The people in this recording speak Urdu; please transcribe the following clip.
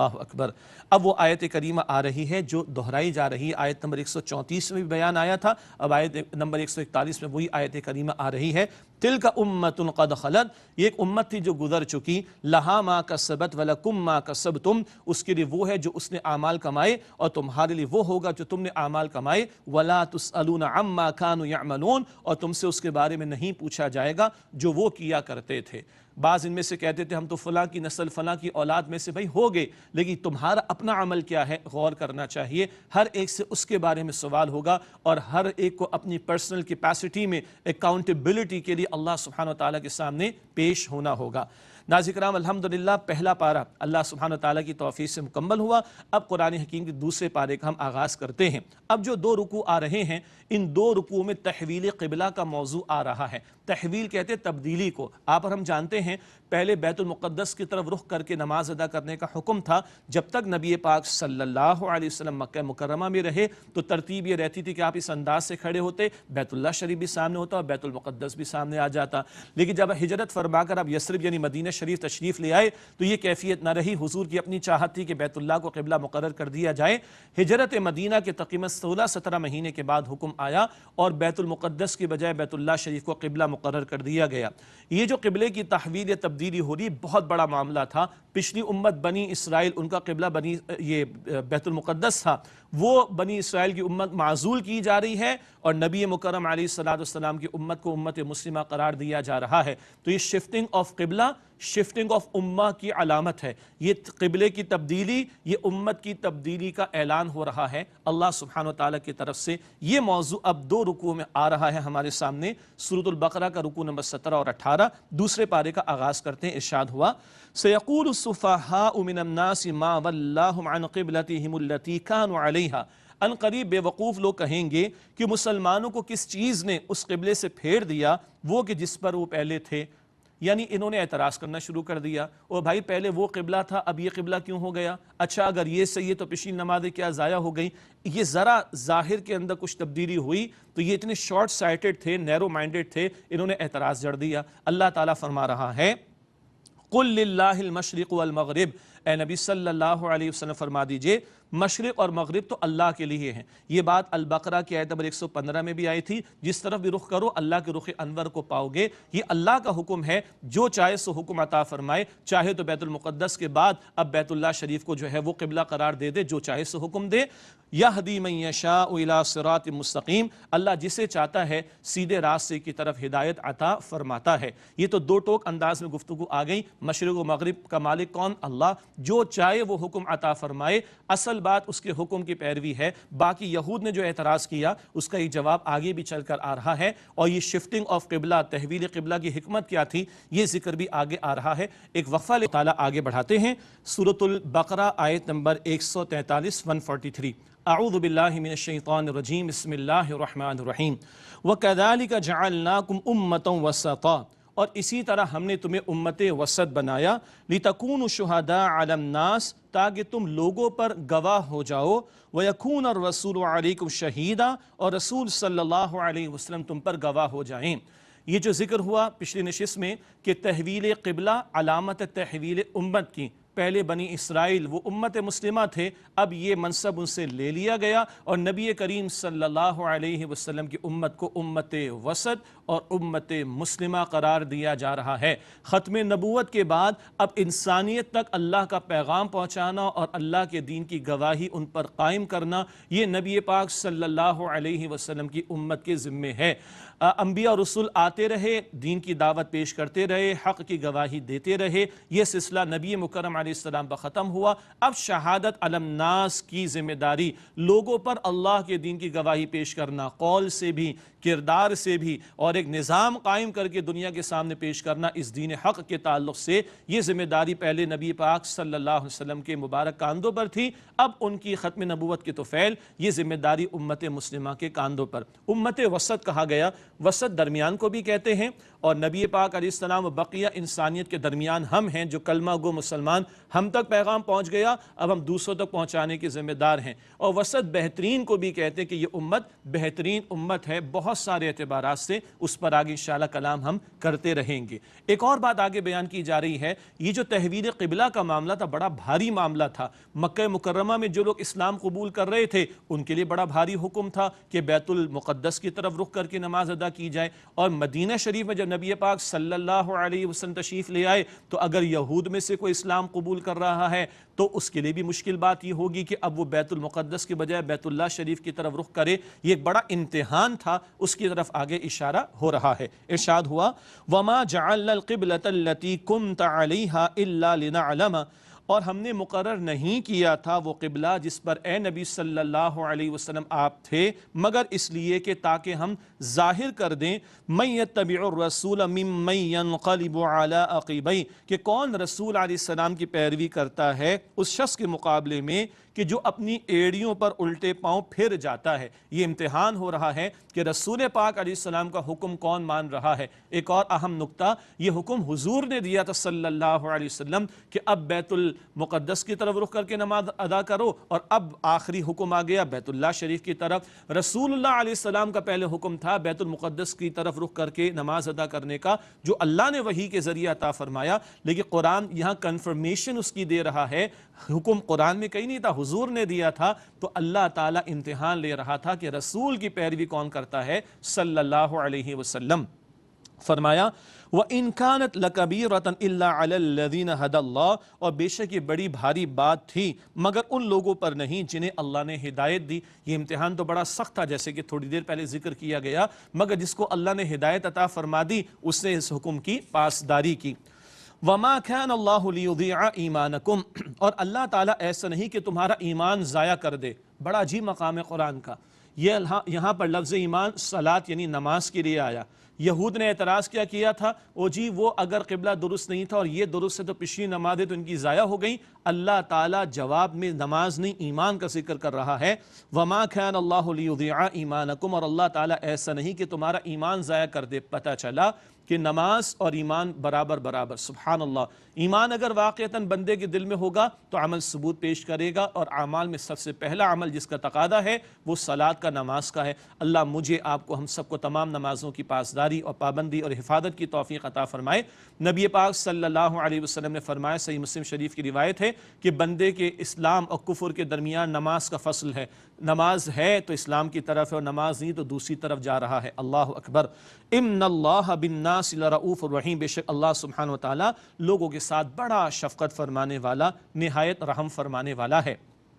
اللہ اکبر۔ اب وہ آیت کریمہ آ رہی ہے جو دہرائی جا رہی ہے، آیت نمبر 134 میں بھی بیان آیا تھا، اب آیت نمبر 141 میں وہی آیت کریمہ آ رہی ہے۔ تلک امۃ قد خلت، یہ ایک امت تھی جو گزر چکی، لہا ما کسبت ولکم ما کسبتم، اس کے لیے وہ ہے جو اس نے اعمال کمائے اور تمہارے لیے وہ ہوگا جو تم نے اعمال کمائے، ولا تسألون عما كانوا يعملون، اور تم سے اس کے بارے میں نہیں پوچھا جائے گا جو وہ کیا کرتے تھے۔ بعض ان میں سے کہتے تھے ہم تو فلاں کی نسل فلاں کی اولاد میں سے بھائی ہو گئے، لیکن تمہارا اپنا عمل کیا ہے غور کرنا چاہیے، ہر ایک سے اس کے بارے میں سوال ہوگا، اور ہر ایک کو اپنی پرسنل کیپیسٹی میں اکاؤنٹیبلٹی کے لیے اللہ سبحانہ وتعالیٰ کے سامنے پیش ہونا ہوگا۔ ناظرین کرام، الحمدللہ پہلا پارہ اللہ سبحانہ وتعالیٰ کی توفیق سے مکمل ہوا۔ اب قرآن حکیم کے دوسرے پارے کا ہم آغاز کرتے ہیں۔ اب جو دو رکوع آ رہے ہیں، ان دو رکوع میں تحویل قبلہ کا موضوع آ رہا ہے۔ تحویل کہتے ہیں تبدیلی کو، آپ اور ہم جانتے ہیں پہلے بیت المقدس کی طرف رخ کر کے نماز ادا کرنے کا حکم تھا۔ جب تک نبی پاک صلی اللہ علیہ وسلم مکہ مکرمہ میں رہے تو ترتیب یہ رہتی تھی کہ آپ اس انداز سے کھڑے ہوتے، بیت اللہ شریف بھی سامنے ہوتا اور بیت المقدس بھی سامنے آ جاتا۔ لیکن جب ہجرت فرما کر اب یثرب یعنی مدینہ شریف تشریف لے آئے تو یہ کیفیت نہ رہی، حضور کی اپنی چاہت تھی کہ بیت اللہ کو قبلہ مقرر کر دیا جائے۔ ہجرت مدینہ کے تقریباً 16-17 مہینے کے بعد حکم آیا اور بیت المقدس کی بجائے بیت اللہ شریف کو قبلہ مقرر کر دیا گیا۔ یہ جو قبلے کی تحویل یا تبدیلی ہو رہی بہت بڑا معاملہ تھا۔ پچھلی امت بنی اسرائیل، ان کا قبلہ یہ بیت المقدس تھا، وہ بنی اسرائیل کی امت معزول کی جا رہی ہے اور نبی مکرم علیہ السلام کی امت کو امت مسلمہ قرار دیا جا رہا ہے۔ تو یہ شفٹنگ آف قبلہ، شفٹنگ آف امہ کی علامت ہے۔ یہ قبلے کی تبدیلی، یہ امت کی تبدیلی کا اعلان ہو رہا ہے اللہ سبحانہ وتعالیٰ کی طرف سے۔ یہ موضوع اب دو رکوع میں آ رہا ہے ہمارے سامنے۔ سورۃ البقرہ کا رکوع نمبر 17 اور 18، دوسرے پارے کا آغاز کرتے ہیں۔ ارشاد ہوا سَيَقُولُ السُّفَهَاءُ مِنَ النَّاسِ مَا وَلَّاهُمْ عَنْ قِبْلَتِهِمُ الَّتِي كَانُوا عَلَيْهَا، ان قریب بے وقوف لوگ کہیں گے کہ مسلمانوں کو کس چیز نے اس قبلے سے پھیر دیا وہ کہ جس پر وہ پہلے تھے۔ یعنی انہوں نے اعتراض کرنا شروع کر دیا، او بھائی پہلے وہ قبلہ تھا اب یہ قبلہ کیوں ہو گیا؟ اچھا اگر یہ صحیح ہے تو پچھلی نمازیں کیا ضائع ہو گئی؟ یہ ذرا ظاہر کے اندر کچھ تبدیلی ہوئی تو یہ اتنے شارٹ سائٹڈ تھے، نیرو مائنڈڈ تھے، انہوں نے اعتراض جڑ دیا۔ اللہ تعالیٰ فرما رہا ہے قُلْ لِلَّهِ الْمَشْرِقُ وَالْمَغْرِبُ، اے نبی صلی اللہ علیہ وسلم فرما دیجئے مشرق اور مغرب تو اللہ کے لیے ہیں۔ یہ بات البقرہ کی آیت نمبر 115 میں بھی آئی تھی، جس طرف بھی رخ کرو اللہ کے رخ انور کو پاؤ گے۔ یہ اللہ کا حکم ہے، جو چاہے سو حکم عطا فرمائے، چاہے تو بیت المقدس کے بعد اب بیت اللہ شریف کو جو ہے وہ قبلہ قرار دے دے، جو چاہے سو حکم دے۔ یہدی من یشاء الی صراط مستقیم، اللہ جسے چاہتا ہے سیدھے راستے کی طرف ہدایت عطا فرماتا ہے۔ یہ تو دو ٹوک انداز میں گفتگو آ گئی۔ مشرق و مغرب کا مالک کون؟ اللہ، جو چاہے وہ حکم عطا فرمائے۔ اصل بات اس کے حکم کی پیروی ہے۔ باقی یہود نے جو اعتراض کیا اس کا یہ جواب آگے بھی چل کر آ رہا ہے، اور یہ شفٹنگ آف قبلہ، تحویل قبلہ کی حکمت کیا تھی یہ ذکر بھی آگے آ رہا ہے۔ ایک وقفہ لے تعالیٰ آگے بڑھاتے ہیں۔ سورۃ البقرہ آیت نمبر 143 143، اعوذ باللہ من الشیطان الرجیم، بسم اللہ الرحمن الرحیم، وَكَذَلِكَ جَعَلْنَاكُمْ أُمَّةً وَسَطًا، اور اسی طرح ہم نے تمہیں امت وسط بنایا، لِتَكُونُوا شُهَدَاءَ عَلَى النَّاسِ، تاکہ تم لوگوں پر گواہ ہو جاؤ، وَيَكُونَ الرَّسُولُ عَلَيْكُمْ شَهِيدًا، اور رسول صلی اللہ علیہ وسلم تم پر گواہ ہو جائیں۔ یہ جو ذکر ہوا پچھلی نشست میں کہ تحویل قبلہ علامت تحویل امت کی، پہلے بنی اسرائیل وہ امت مسلمہ تھے، اب یہ منصب ان سے لے لیا گیا اور نبی کریم صلی اللہ علیہ وسلم کی امت کو امت وسط اور امت مسلمہ قرار دیا جا رہا ہے۔ ختم نبوت کے بعد اب انسانیت تک اللہ کا پیغام پہنچانا اور اللہ کے دین کی گواہی ان پر قائم کرنا، یہ نبی پاک صلی اللہ علیہ وسلم کی امت کے ذمے ہے۔ انبیاء اور رسول آتے رہے، دین کی دعوت پیش کرتے رہے، حق کی گواہی دیتے رہے، یہ سلسلہ نبی مکرم علیہ السلام پر ختم ہوا۔ اب شہادت علی الناس کی ذمہ داری، لوگوں پر اللہ کے دین کی گواہی پیش کرنا، قول سے بھی، کردار سے بھی، اور ایک نظام قائم کر کے دنیا کے سامنے پیش کرنا اس دین حق کے تعلق سے، یہ ذمہ داری پہلے نبی پاک صلی اللہ علیہ وسلم کے مبارک کاندھوں پر تھی۔ اب ان کی ختم نبوت کے طفیل یہ ذمہ داری امت مسلمہ کے کاندھوں پر۔ امت وسط کہا گیا، وسط درمیان کو بھی کہتے ہیں اور نبی پاک علیہ السلام و بقیہ انسانیت کے درمیان ہم ہیں جو کلمہ گو مسلمان، ہم تک پیغام پہنچ گیا، اب ہم دوسروں تک پہنچانے کے ذمہ دار ہیں۔ اور وسط بہترین کو بھی کہتے ہیں کہ یہ امت بہترین امت ہے بہت سارے اعتبارات سے، اس پر آگے انشاءاللہ کلام ہم کرتے رہیں گے۔ ایک اور بات آگے بیان کی جا رہی ہے، یہ جو تحویل قبلہ کا معاملہ تھا بڑا بھاری معاملہ تھا۔ مکہ مکرمہ میں جو لوگ اسلام قبول کر رہے تھے ان کے لیے بڑا بھاری حکم تھا کہ بیت المقدس کی طرف رخ کر کے نماز ادا کی جائے، اور مدینہ شریف میں جب نبی پاک صلی اللہ علیہ وسلم تشریف لے آئے تو اگر یہود میں سے کوئی اسلام قبول کر رہا ہے تو اس کے لیے بھی مشکل بات یہ ہوگی کہ اب وہ بیت المقدس کے بجائے بیت اللہ شریف کی طرف رخ کرے۔ یہ ایک بڑا امتحان تھا، اس کی طرف آگے اشارہ ہو رہا ہے۔ ارشاد ہوا وَمَا جَعَلْنَا الْقِبْلَةَ الَّتِي كُنْتَ عَلَيْهَا إِلَّا لِنَعْلَمَ، اور ہم نے مقرر نہیں کیا تھا وہ قبلہ جس پر اے نبی صلی اللہ علیہ وسلم آپ تھے، مگر اس لیے کہ تاکہ ہم ظاہر کر دیں مَن يَتَّبِعُ الرَّسُولَ مِمَّن يَنْقَلِبُ عَلَىٰ عَقِبَيْهِ، کہ کون رسول علیہ السلام کی پیروی کرتا ہے اس شخص کے مقابلے میں کہ جو اپنی ایڑیوں پر الٹے پاؤں پھر جاتا ہے۔ یہ امتحان ہو رہا ہے کہ رسول پاک علیہ السلام کا حکم کون مان رہا ہے۔ ایک اور اہم نقطہ، یہ حکم حضور نے دیا تھا صلی اللہ علیہ وسلم کہ اب بیت المقدس کی طرف رخ کر کے نماز ادا کرو، اور اب آخری حکم آ گیا بیت اللہ شریف کی طرف۔ رسول اللہ علیہ السلام کا پہلے حکم تھا بیت المقدس کی طرف رخ کر کے نماز ادا کرنے کا، جو اللہ نے وحی کے ذریعے عطا فرمایا، لیکن قرآن یہاں کنفرمیشن اس کی دے رہا ہے۔ حکم قرآن میں کہیں نہیں تھا، حضور نے دیا تھا، تو اللہ تعالیٰ امتحان لے رہا تھا کہ رسول کی پیروی کون کرتا ہے صلی اللہ علیہ وسلم۔ فرمایا وَإِن كَانَتْ لَكَبِيرَةً إِلَّا عَلَى الَّذِينَ هَدَى اللَّهُ، اور بے شک یہ بڑی بھاری بات تھی مگر ان لوگوں پر نہیں جنہیں اللہ نے ہدایت دی۔ یہ امتحان تو بڑا سخت تھا جیسے کہ تھوڑی دیر پہلے ذکر کیا گیا، مگر جس کو اللہ نے ہدایت عطا فرما دی اس نے اس حکم کی پاسداری کی۔ وَمَا كَانَ اللَّهُ لِيُضِيعَ إِيمَانَكُمْ، اور اللہ تعالیٰ ایسا نہیں کہ تمہارا ایمان ضائع کر دے۔ بڑا عجیب مقام ہے قرآن کا۔ یہاں پر لفظ ایمان صلاۃ یعنی نماز کے لیے آیا۔ یہود نے اعتراض کیا تھا، او جی وہ اگر قبلہ درست نہیں تھا اور یہ درست ہے تو پچھلی نمازیں تو ان کی ضائع ہو گئیں۔ اللہ تعالیٰ جواب میں نماز نہیں ایمان کا ذکر کر رہا ہے۔ وَمَا كَانَ اللَّهُ لِيُضِيعَ إِيمَانَكُمْ، اور اللہ تعالیٰ ایسا نہیں کہ تمہارا ایمان ضائع کر دے۔ پتہ چلا کہ نماز اور ایمان برابر برابر، سبحان اللہ۔ ایمان اگر واقعتاً بندے کے دل میں ہوگا تو عمل ثبوت پیش کرے گا، اور اعمال میں سب سے پہلا عمل جس کا تقاضا ہے وہ صلاۃ کا، نماز کا ہے۔ اللہ مجھے آپ کو ہم سب کو تمام نمازوں کی پاسداری اور پابندی اور حفاظت کی توفیق عطا فرمائے۔ نبی پاک صلی اللہ علیہ وسلم نے فرمایا، صحیح مسلم شریف کی روایت ہے کہ بندے کے اسلام اور کفر کے درمیان نماز کا فصل ہے۔ نماز ہے تو اسلام کی طرف ہے، اور نماز نہیں تو دوسری طرف جا رہا ہے۔ اللہ اکبر۔ ان اللہ بالناس لرؤوف الرحیم، بے شک اللہ سبحانہ و تعالیٰ لوگوں کے ساتھ بڑا شفقت فرمانے والا، نہایت رحم فرمانے والا ہے۔